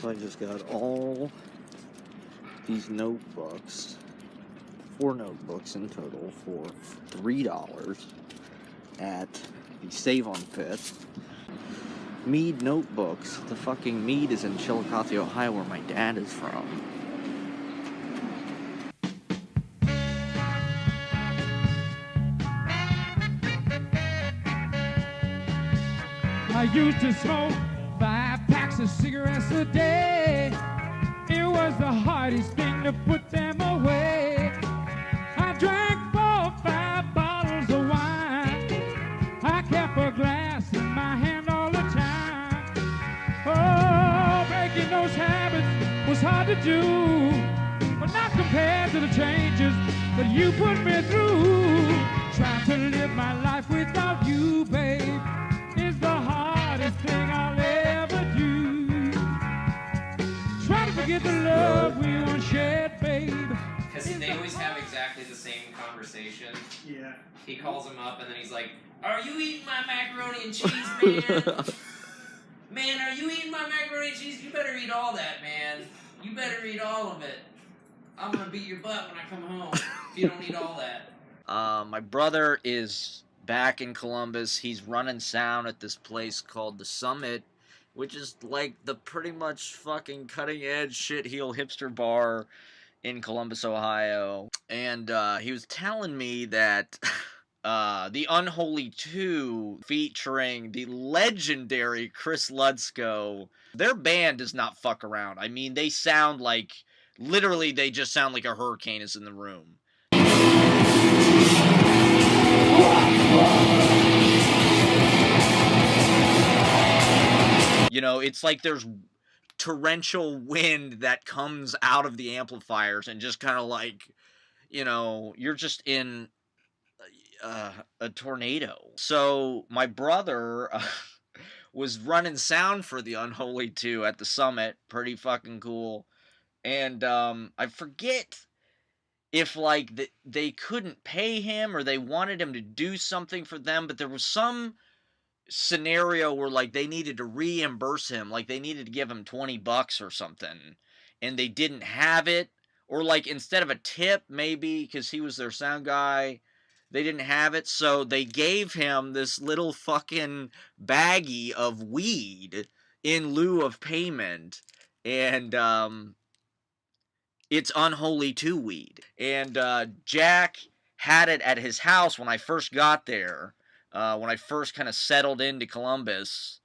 So I just got all these notebooks, 4 notebooks in total for $3 at the Save on Fifth. Mead notebooks. The fucking Mead is in Chillicothe, Ohio, where my dad is from. I used to smoke 5 packs of cigarettes a day. It was the hardest thing to put them away. I drank 4 or 5 bottles of wine. I kept a glass in my hand all the time. Oh, breaking those habits was hard to do, but not compared to the changes that you put me through. Trying to live my life without you, babe, is the hardest thing I'll ever do. Try to forget the love we once shared, babe. Because they always have exactly the same conversation. Yeah. He calls him up and then he's like, "Are you eating my macaroni and cheese, man? Man, are you eating my macaroni and cheese? You better eat all that, man. You better eat all of it. I'm gonna beat your butt when I come home if you don't eat all that." My brother is back in Columbus. He's running sound at this place called The Summit, which is like the pretty much fucking cutting edge shitheel hipster bar in Columbus, Ohio. And he was telling me that the Unholy 2 featuring the legendary Chris Ludzko, their band does not fuck around. I mean, they sound like, literally they just sound like a hurricane is in the room. You know, it's like there's torrential wind that comes out of the amplifiers and just kind of like, you know, you're just in a tornado. So my brother was running sound for the Unholy 2 at the Summit. Pretty fucking cool. And I forget if like they couldn't pay him or they wanted him to do something for them, but there was some scenario where like they needed to reimburse him, like they needed to give him $20 or something, and they didn't have it, or like instead of a tip, maybe because he was their sound guy, they didn't have it, so they gave him this little fucking baggie of weed in lieu of payment, and it's Unholy 2 weed. And Jack had it at his house when I first got there, when I first kind of settled into Columbus.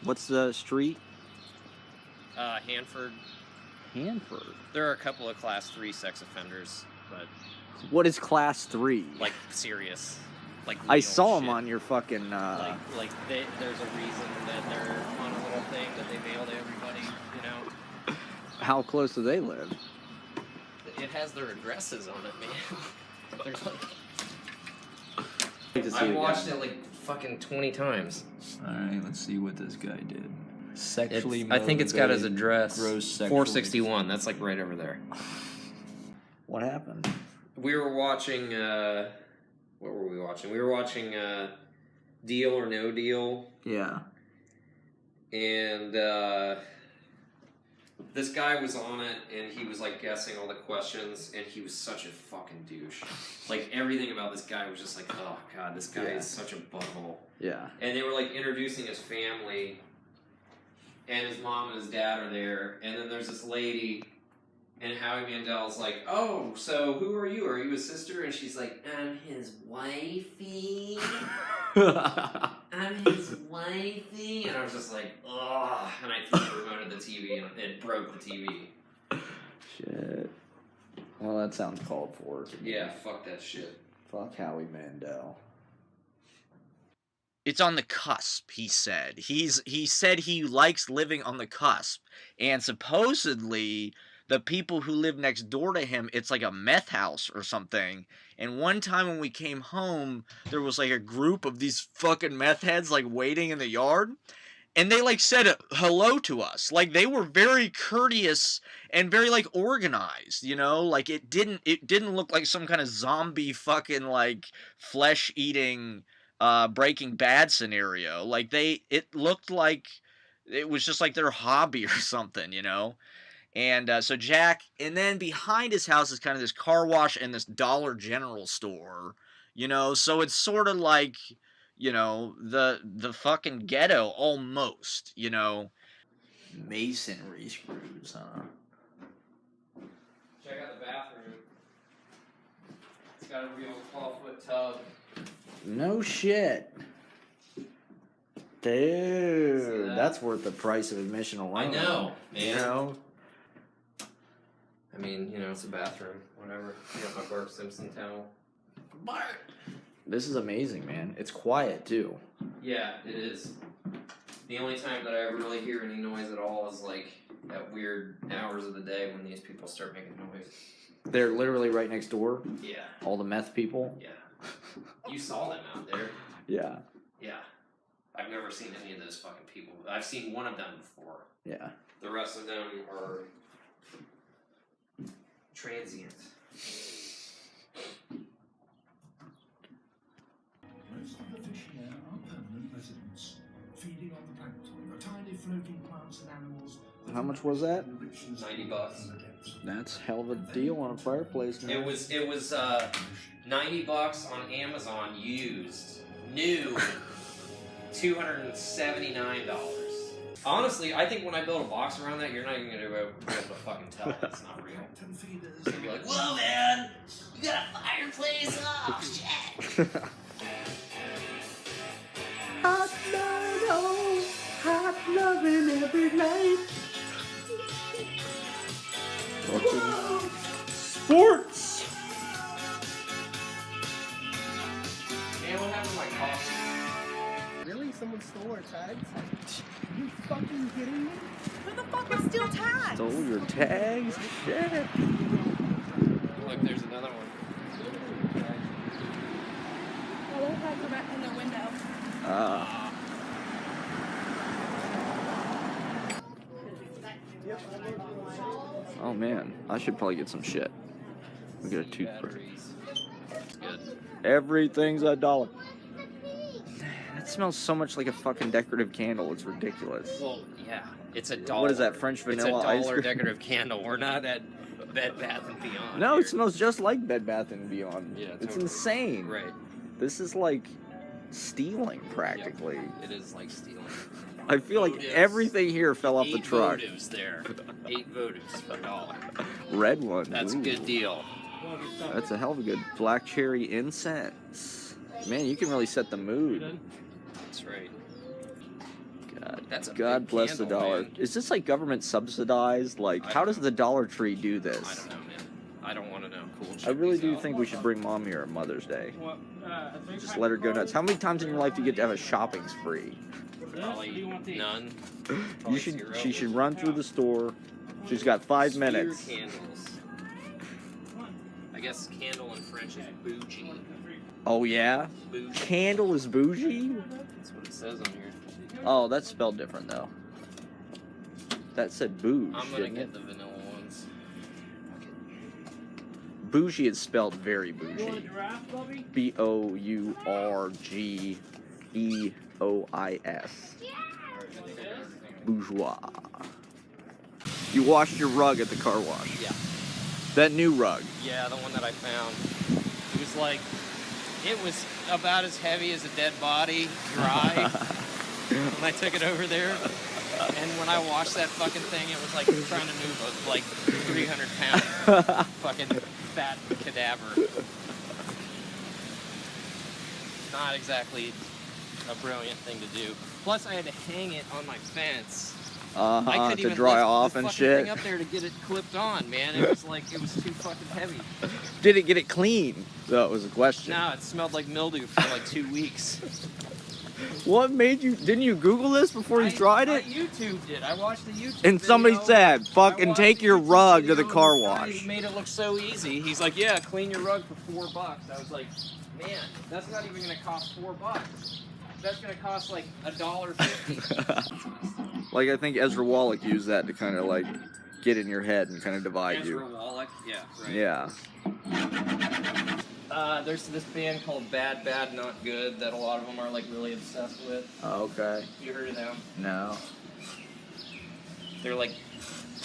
What's the street? Hanford. Hanford. There are a couple of class 3 sex offenders, but What is class 3? like serious. Like I real saw shit. them on your fucking... Like there's a reason that they're on a little thing that they mail to everybody, you know? How close do they live? It has their addresses on it, man. There's like... To see I've it watched again. it like fucking 20 times. Alright, let's see what this guy did. I think it's got his motivated address. gross sexual 461. That's like right over there. What happened? We were watching, what were we watching? We were watching, Deal or No Deal. Yeah. And, this guy was on it, and he was, like, guessing all the questions, and he was such a fucking douche. Like, everything about this guy was just like, oh, God, this guy is such a butthole. Yeah. And they were, like, introducing his family, and his mom and his dad are there, and then there's this lady, and Howie Mandel's like, oh, so who are you? Are you his sister? And she's like, I'm his wifey. I'm his wifey. And I was just like, ugh. And I threw the remote at the TV, and it broke the TV. Shit. Well, that sounds called for. Yeah, fuck that shit. Fuck Howie Mandel. It's on the cusp, he said. He said he likes living on the cusp. And supposedly, the people who live next door to him, it's like a meth house or something. And one time when we came home, there was like a group of these fucking meth heads like waiting in the yard. And they like said hello to us. Like they were very courteous and very like organized, you know? Like it didn't look like some kind of zombie fucking like flesh-eating Breaking Bad scenario. Like it looked like it was just like their hobby or something, you know. And so Jack, and then behind his house is kind of this car wash and this Dollar General store, you know. So it's sort of like, you know, the fucking ghetto almost, you know. Masonry screws, huh? Check out the bathroom. It's got a real 12-foot tub. No shit. Dude, that? that's worth the price of admission alone. I know, man. You know? I mean, you know, it's a bathroom, whatever. I got my Bart Simpson towel. Bart! This is amazing, man. It's quiet, too. Yeah, it is. The only time that I ever really hear any noise at all is like at weird hours of the day when these people start making noise. They're literally right next door. Yeah. All the meth people. Yeah. You saw them out there. Yeah. Yeah. I've never seen any of those fucking people. I've seen one of them before. Yeah. The rest of them are transient. Most of the fish here are permanent residents, feeding on the plankton, the tiny floating plants and animals. How much was that? $90. That's hell of a deal on a fireplace, man. It was $90 on Amazon used. New $279. Honestly, I think when I build a box around that, you're not even gonna be able to fucking tell it's not real. You're gonna be like, whoa man, you got a fireplace? Oh shit. Hot night, oh, hot loving every night. Sports. Man, what happened to my coffee? Really? Someone stole our tags? Are you fucking kidding me? Who the fuck would steal tags? Stole your tags? Shit. Look, there's another one. Oh, those tags are back in the window. Oh man, I should probably get some shit. We get a toothbrush. Good. Everything's $1. That smells so much like a fucking decorative candle. It's ridiculous. Well, yeah, it's $1. What is that, French vanilla it's ice $1 cream? decorative candle. We're not at Bed Bath and Beyond. No, here. it smells just like Bed Bath and Beyond. Yeah, It's totally. insane. Right. This is like stealing practically. It is like stealing. I feel like Votives. everything here fell off the 8 truck. Votives there. 8 votives for $1. Red one. That's a Ooh. good deal. That's a hell of a good black cherry incense. Man, you can really set the mood. That's right. God, That's a God big bless the candle, dollar. man. Is this like government subsidized? Like, I how don't does know. the Dollar Tree do I this? don't know, man. I don't want to know. Cool. I really check do these out. think we should bring Mom here on Mother's Day. Just let her go nuts. How many times in your life do you get to have a shopping spree? Probably none. You Probably should. 0. She should run through the store. She's got 5 Spear minutes. candles. I guess candle in French is bougie. Oh yeah, Bougie. candle is bougie. That's what it says on here. Oh, that's spelled different though. That said bouge, I'm gonna didn't get it? the vanilla ones. Bougie is spelled very bougie. Bourgeois. Bourgeois. You washed your rug at the car wash. Yeah. That new rug. Yeah, the one that I found. It was like, it was about as heavy as a dead body, dry. When I took it over there, and when I washed that fucking thing, it was like trying to move a like 300-pound fucking fat cadaver. Not exactly a brilliant thing to do. Plus, I had to hang it on my fence. I couldn't To even dry lift off the and fucking shit. thing up there to get it clipped on, man. It was like, it was too fucking heavy. Did it get it clean? That was the question. No, it smelled like mildew for like 2 weeks. What made you? Didn't you Google this before you tried I it? YouTubed it. I watched the YouTube And somebody video. said, I "Fucking watched take the your YouTube rug to the video, car and the guy wash." made it look so easy. He's like, "Yeah, clean your rug for $4." I was like, "Man, that's not even gonna cost $4. That's gonna cost like $1.50." Like I think Ezra Wallach used that to kind of like get in your head and kind of divide Ezra you. Wallach, yeah, right. Yeah. There's this band called Bad Bad Not Good that a lot of them are like really obsessed with. Oh, okay. You heard of them? No. They're like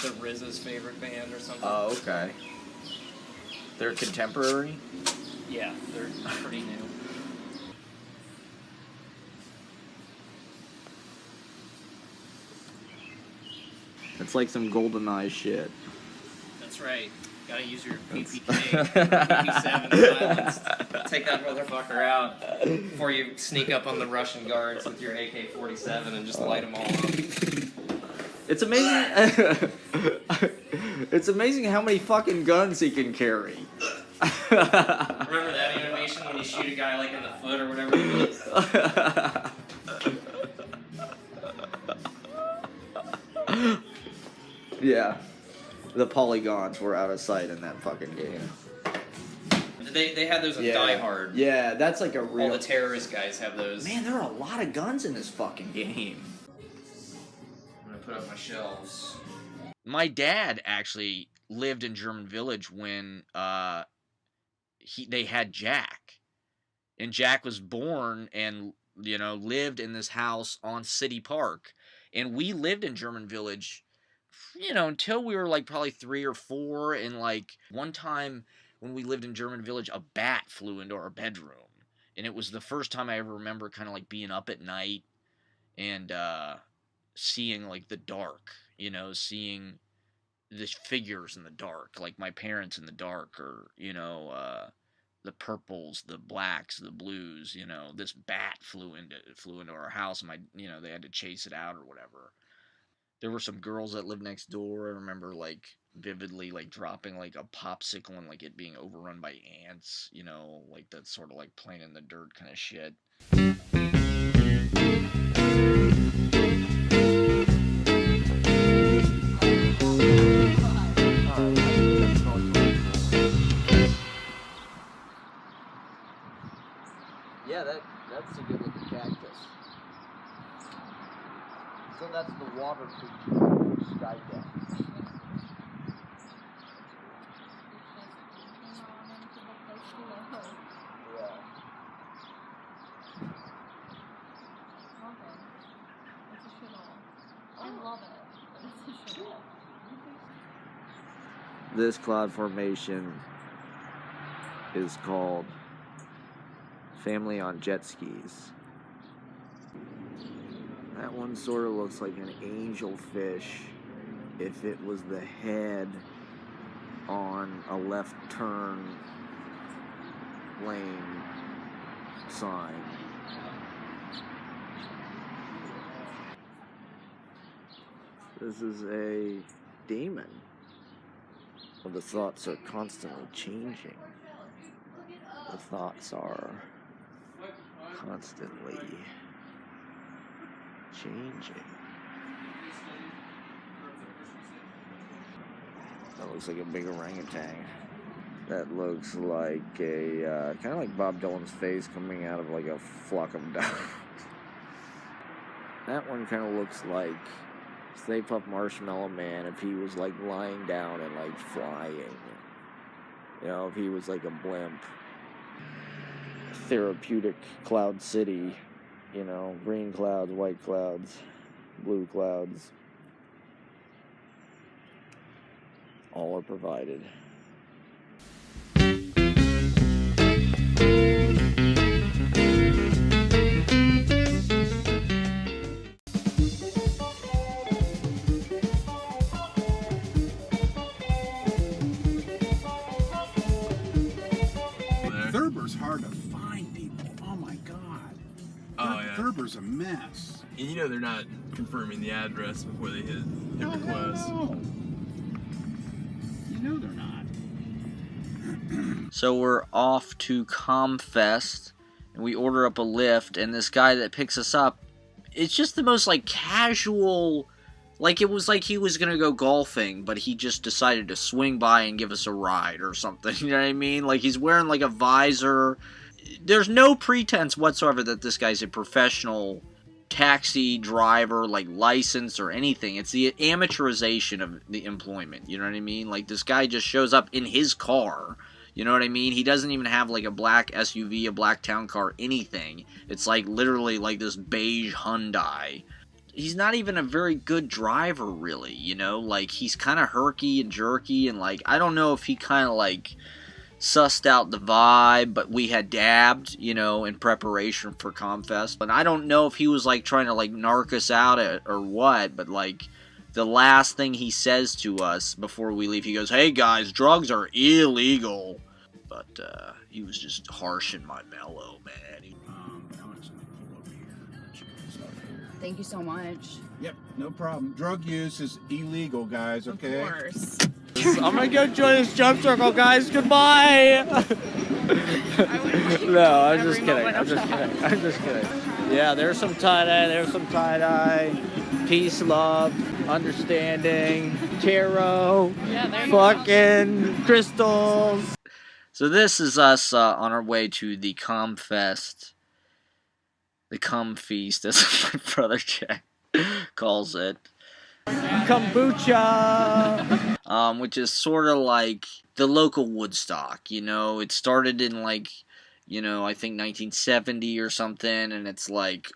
the RZA's favorite band or something. Oh, okay. They're contemporary? Yeah, they're pretty new. It's like some GoldenEye shit. That's right. Gotta use your PPK, PP7 silence. Take that motherfucker out before you sneak up on the Russian guards with your AK-47 and just light them all up. It's amazing. It's amazing how many fucking guns he can carry. Remember that animation when you shoot a guy like in the foot or whatever it is? Yeah. The polygons were out of sight in that fucking game. They had those in Die Hard. Yeah, that's like a real... All the terrorist guys have those. Man, there are a lot of guns in this fucking game. I'm gonna put up my shelves. My dad actually lived in German Village when they had Jack. And Jack was born and, you know, lived in this house on City Park. And we lived in German Village, you know, until we were like probably 3 or 4. And like one time when we lived in German Village, a bat flew into our bedroom. And it was the first time I ever remember kind of like being up at night and seeing like the dark, you know, seeing the figures in the dark, like my parents in the dark, or, you know, the purples, the blacks, the blues, you know, this bat flew into our house, and you know, they had to chase it out or whatever. There were some girls that lived next door. I remember like vividly like dropping like a popsicle and like it being overrun by ants, you know, like that sort of like playing in the dirt kind of shit. Yeah, that's a good looking cactus. So that's the water feature sky deck. Yeah. I love it. It's a shithole. This cloud formation is called Family on Jet Skis. That one sort of looks like an angelfish if it was the head on a left turn lane sign. This is a demon. The thoughts are constantly changing. The thoughts are constantly changing. That looks like a big orangutan. That looks like a kind of like Bob Dylan's face coming out of like a flock of doves. That one kind of looks like Stay Puft Marshmallow Man if he was like lying down and like flying. You know, if he was like a blimp. Therapeutic Cloud City, you know, green clouds, white clouds, blue clouds. All are provided. Thurber's hard to find, people. Oh my god. Oh, yeah. Thurber's a mess. And you know they're not confirming the address before they hit request. No. You know they're not. So we're off to comfest, and we order up a lift, and this guy that picks us up, it's just the most like casual, like it was like he was gonna go golfing, but he just decided to swing by and give us a ride or something. You know what I mean? Like he's wearing like a visor. There's no pretense whatsoever that this guy's a professional taxi driver, like license or anything. It's the amateurization of the employment. You know what I mean? Like this guy just shows up in his car, You know what I mean? He doesn't even have like a black SUV, a black town car, anything. It's like literally like this beige Hyundai. He's not even a very good driver, really, you know? Like, he's kind of herky and jerky, and like, I don't know if he kind of like sussed out the vibe, but we had dabbed, you know, in preparation for comfest. And I don't know if he was like trying to like narc us out or what, but like, the last thing he says to us before we leave, he goes, "Hey guys, drugs are illegal." But he was just harsh in my mellow, man. Thank you so much. Yep, no problem. Drug use is illegal, guys, okay? Of course. I'm gonna go join this jump circle, guys. Goodbye! No, I'm just kidding. I'm just kidding. Yeah, there's some tie-dye, peace, love, understanding, tarot, fucking crystals. So this is us on our way to the comfest. The cum feast, as my brother Jack calls it. Kombucha! Which is sort of like the local Woodstock, you know? It started in like, you know, I think 1970 or something, and it's like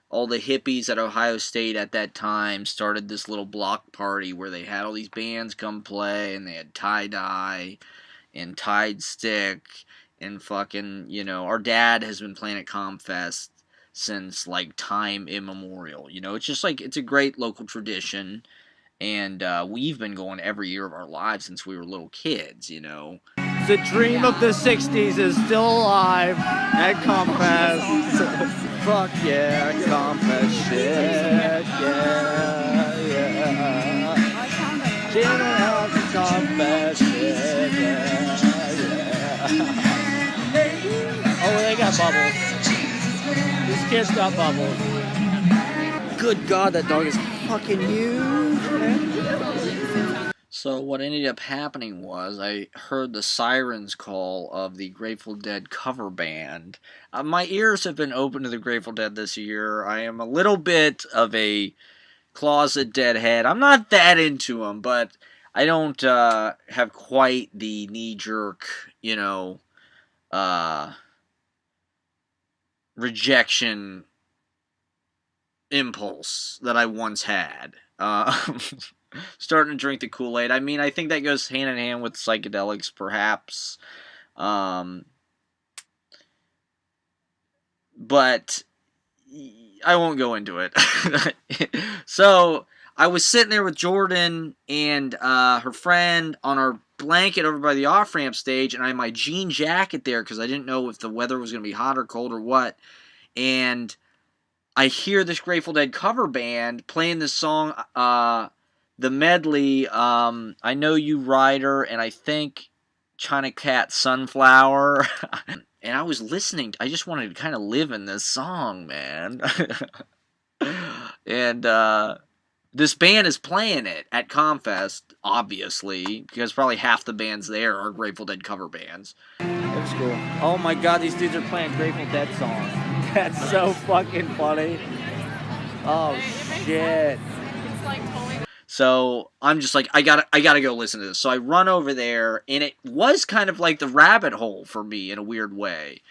all the hippies at Ohio State at that time started this little block party where they had all these bands come play, and they had tie-dye and Tide Stick, and fucking, you know, our dad has been playing at comfest since like time immemorial. You know, it's just like, it's a great local tradition, and we've been going every year of our lives since we were little kids, you know. The dream of the 60s is still alive at comfest. Fuck yeah, comfest shit, yeah. Gin and comfest shit, yeah. Oh, they got bubbles. These kids got bubbles. Good God, that dog is fucking huge, man. So what ended up happening was I heard the sirens call of the Grateful Dead cover band. My ears have been open to the Grateful Dead this year. I am a little bit of a closet Deadhead. I'm not that into them, but I don't have quite the knee-jerk, you know, rejection impulse that I once had. Starting to drink the Kool-Aid. I mean, I think that goes hand in hand with psychedelics, perhaps. But I won't go into it. So, I was sitting there with Jordan and her friend on our blanket over by the off-ramp stage, and I had my jean jacket there because I didn't know if the weather was going to be hot or cold or what. And I hear this Grateful Dead cover band playing this song, the medley, I Know You Rider, and I think China Cat Sunflower. And I was listening. I just wanted to kind of live in this song, man. And this band is playing it at comfest, obviously, because probably half the bands there are Grateful Dead cover bands. That's cool. Oh my God, these dudes are playing Grateful Dead songs. That's so fucking funny. Oh shit. So I'm just like, I gotta go listen to this. So I run over there, and it was kind of like the rabbit hole for me in a weird way.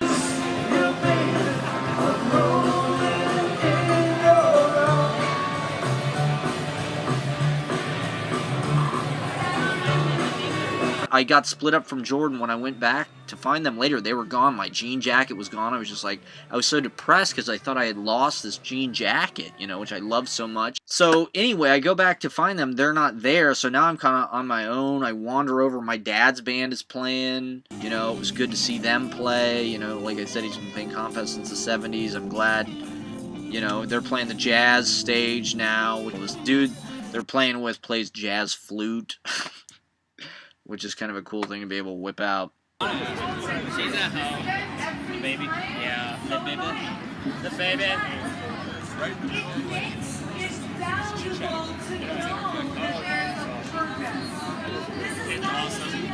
I got split up from Jordan when I went back to find them later. They were gone. My jean jacket was gone. I was just like, I was so depressed because I thought I had lost this jean jacket, you know, which I love so much. So anyway, I go back to find them. They're not there. So now I'm kind of on my own. I wander over. My dad's band is playing. You know, it was good to see them play. You know, like I said, he's been playing comfest since the 70s. I'm glad, you know, they're playing the jazz stage now. This dude they're playing with plays jazz flute. Which is kind of a cool thing to be able to whip out. She's at home. The baby? Yeah. The baby? The baby? It's awesome.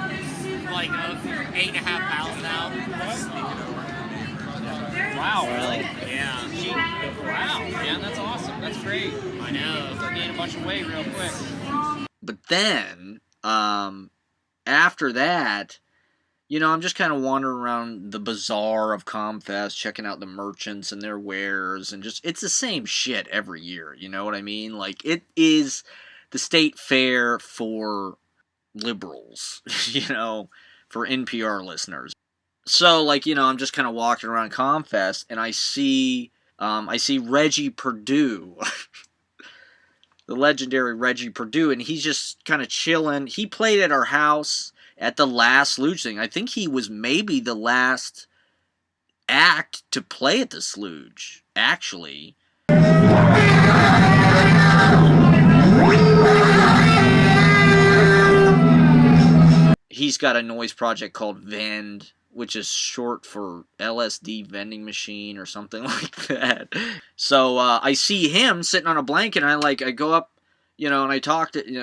Like 8.5 pounds now. Wow, really? Yeah. Wow, man, that's awesome. That's great. I know. So gain a bunch of weight real quick. But then, after that, You know, I'm just kind of wandering around the bazaar of Comfest, checking out the merchants and their wares, and just, it's the same shit every year, you know what I mean? Like, it is the state fair for liberals, you know, for NPR listeners. So, like, you know, I'm just kind of walking around Comfest, and I see Reggie Purdue, the legendary Reggie Purdue, and he's just kind of chilling. He played at our house at the last Luge thing. I think he was maybe the last act to play at the Sluge, actually. He's got a noise project called Vend, which is short for LSD vending machine or something like that. So I see him sitting on a blanket, and I go up, you know, and I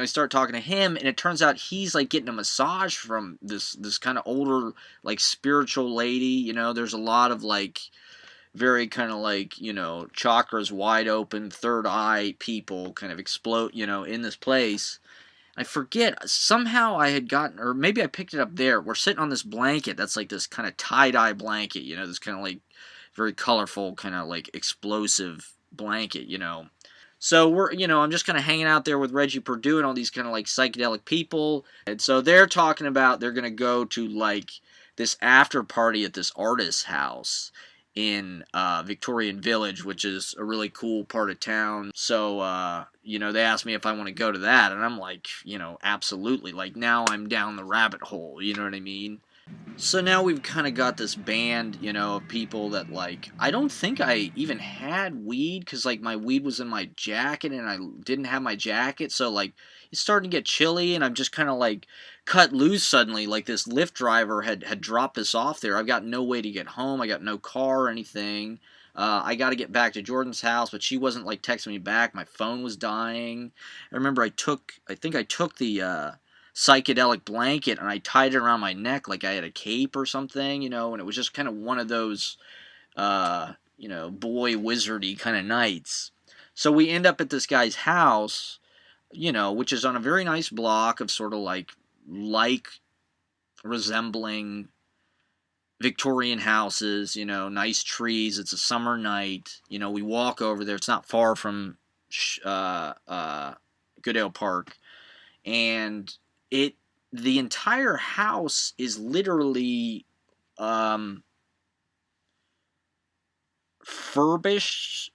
start talking to him, and it turns out he's like getting a massage from this kind of older, like, spiritual lady. You know, there's a lot of like very kind of like, you know, chakras wide open, third eye people kind of explode, you know, in this place. I forget, somehow I had gotten, or maybe I picked it up there. We're sitting on this blanket that's like this kind of tie-dye blanket, you know, this kind of like very colorful, kind of like explosive blanket, you know. So I'm just kind of hanging out there with Reggie Purdue and all these kind of like psychedelic people. And so they're talking about they're going to go to like this after party at this artist's house in Victorian Village, which is a really cool part of town. So, they asked me if I want to go to that, and I'm like, absolutely. Like, now I'm down the rabbit hole, you know what I mean? So now we've kind of got this band, of people that, like, I don't think I even had weed, because, like, my weed was in my jacket, and I didn't have my jacket, so, like, it's starting to get chilly, and I'm just kind of, like, cut loose suddenly. Like, this Lyft driver had dropped us off there. I've got no way to get home. I got no car or anything. I got to get back to Jordan's house, but she wasn't, like, texting me back. My phone was dying. I remember I think I took the, psychedelic blanket and I tied it around my neck like I had a cape or something, and it was just kind of one of those, boy wizardy kind of nights. So we end up at this guy's house, which is on a very nice block of sort of like resembling Victorian houses, nice trees. It's a summer night. We walk over there. It's not far from Goodale Park. And the entire house is literally furbished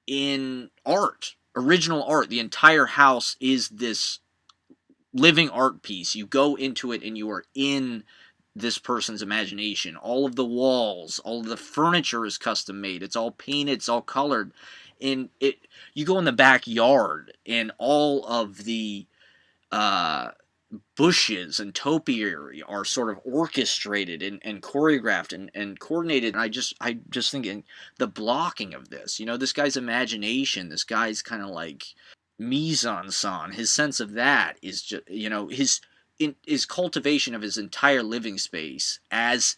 in art, original art. The entire house is this living art piece. You go into it and you are in this person's imagination. All of the walls, all of the furniture is custom made. It's all painted, it's all colored. And you go in the backyard and all of the bushes and topiary are sort of orchestrated and choreographed and coordinated. And I just thinking the blocking of this, this guy's imagination, this guy's kind of like mise-en-scène, his sense of that is just, his cultivation of his entire living space as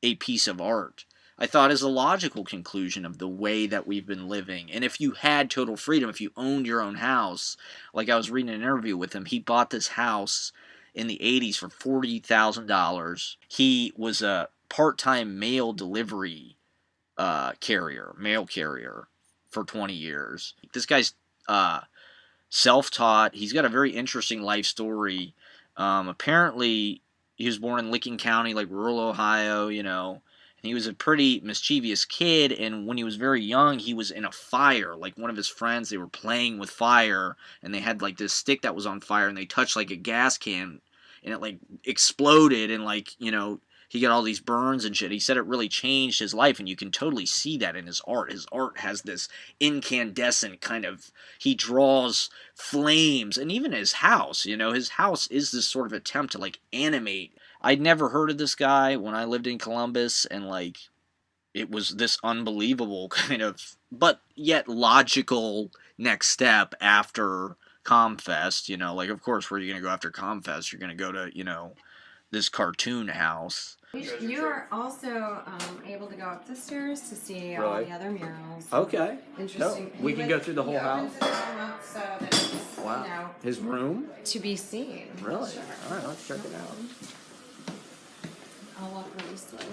a piece of art, I thought is a logical conclusion of the way that we've been living. And if you had total freedom, if you owned your own house, like I was reading an interview with him, he bought this house in the 80s for $40,000. He was a part-time mail delivery mail carrier for 20 years. This guy's self-taught. He's got a very interesting life story. Apparently, he was born in Licking County, like rural Ohio, and he was a pretty mischievous kid, and when he was very young, he was in a fire. Like, one of his friends, they were playing with fire, and they had, like, this stick that was on fire, and they touched, like, a gas can, and it, like, exploded, and, like, he got all these burns and shit. He said it really changed his life, and you can totally see that in his art. His art has this incandescent kind of, he draws flames, and even his house, his house is this sort of attempt to, like, animate. I'd never heard of this guy when I lived in Columbus, and, like, it was this unbelievable kind of, but yet logical next step after Comfest, like, of course, where are you going to go after Comfest? You're going to go to, this cartoon house. You are also able to go up the stairs to see all the other murals. Okay. Interesting. No, we can go through the whole house. So that it's, wow. His room? To be seen. Really? Sure. All right, let's check it out. I'll walk really slowly,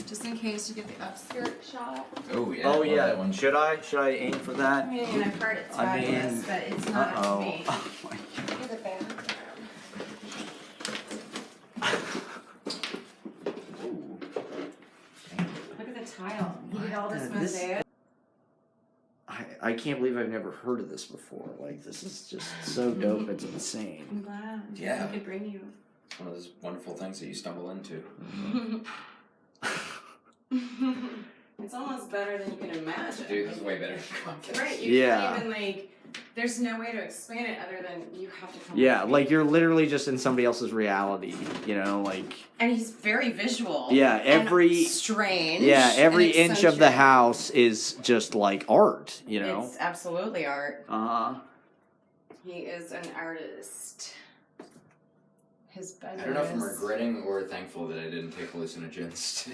just in case you get the upskirt shot. Oh yeah. Oh love yeah. That one. Should I aim for I that? mean, I've heard it's fabulous, but it's not up to me. Oh my Look at the bathroom. Look at the tile. He did all this mosaic. I can't believe I've never heard of this before. Like, this is just so dope. It's insane. I'm glad. Yeah. I could bring you. It's one of those wonderful things that you stumble into. It's almost better than you can imagine. Dude, this is way better. Right, you can't even, like, there's no way to explain it other than you have to come Yeah, with like me. you're literally just in somebody else's reality, you know, like. And he's very visual. Yeah, every and strange. Yeah, every and inch of the eccentric. house is just like art, you know. It's absolutely art. He is an artist. His bedroom. I don't know if I'm regretting or thankful that I didn't take hallucinogens.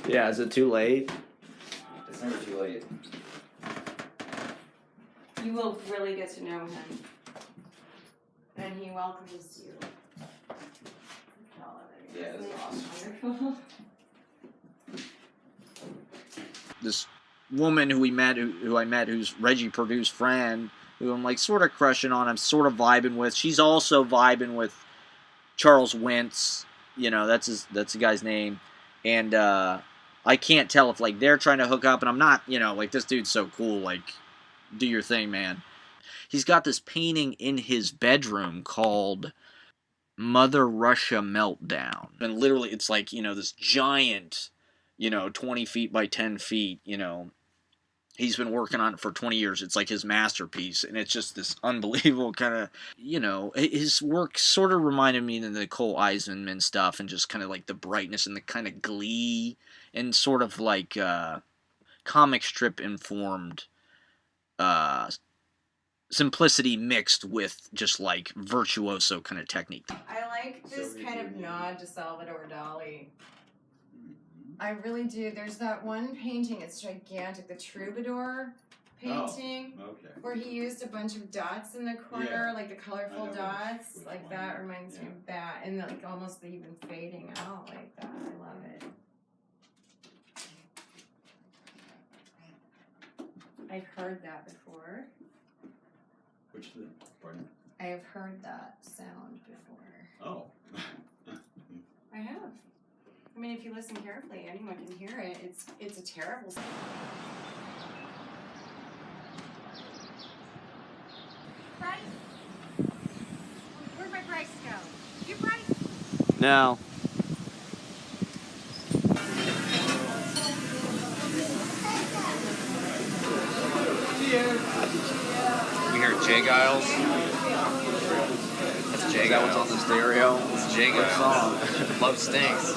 Yeah, is it too late? It's never too late. You will really get to know him. And he welcomes you. Yeah, this is awesome. Wonderful. This woman who I met, who's Reggie Perdue's friend, who I'm like sort of crushing on, I'm sort of vibing with. She's also vibing with Charles Wince, you know, that's the guy's name, and I can't tell if like they're trying to hook up, and I'm not, you know, like this dude's so cool, like do your thing, man. He's got this painting in his bedroom called Mother Russia Meltdown, and literally it's like, you know, this giant, you know, 20 feet by 10 feet, you know. He's been working on it for 20 years. It's like his masterpiece, and it's just this unbelievable kind of, you know, his work sort of reminded me of the Nicole Eisenman stuff, and just kind of like the brightness and the kind of glee and sort of like comic strip informed simplicity mixed with just like virtuoso kind of technique. I like this kind of nod to Salvador Dali. I really do. There's that one painting, it's gigantic, the Troubadour painting, where he used a bunch of dots in the corner, like the colorful dots, like that reminds me of that, and like almost even fading out like that. I love it. I've heard that before. Which the pardon? I have heard that sound before. Oh. I have. I mean, if you listen carefully, anyone can hear it. It's a terrible sound. Bryce? Where'd my Bryce go? You Bryce? No. We hear Jay Giles. That's Jay Giles. What's on the stereo? It's Jay Giles. Love Stinks.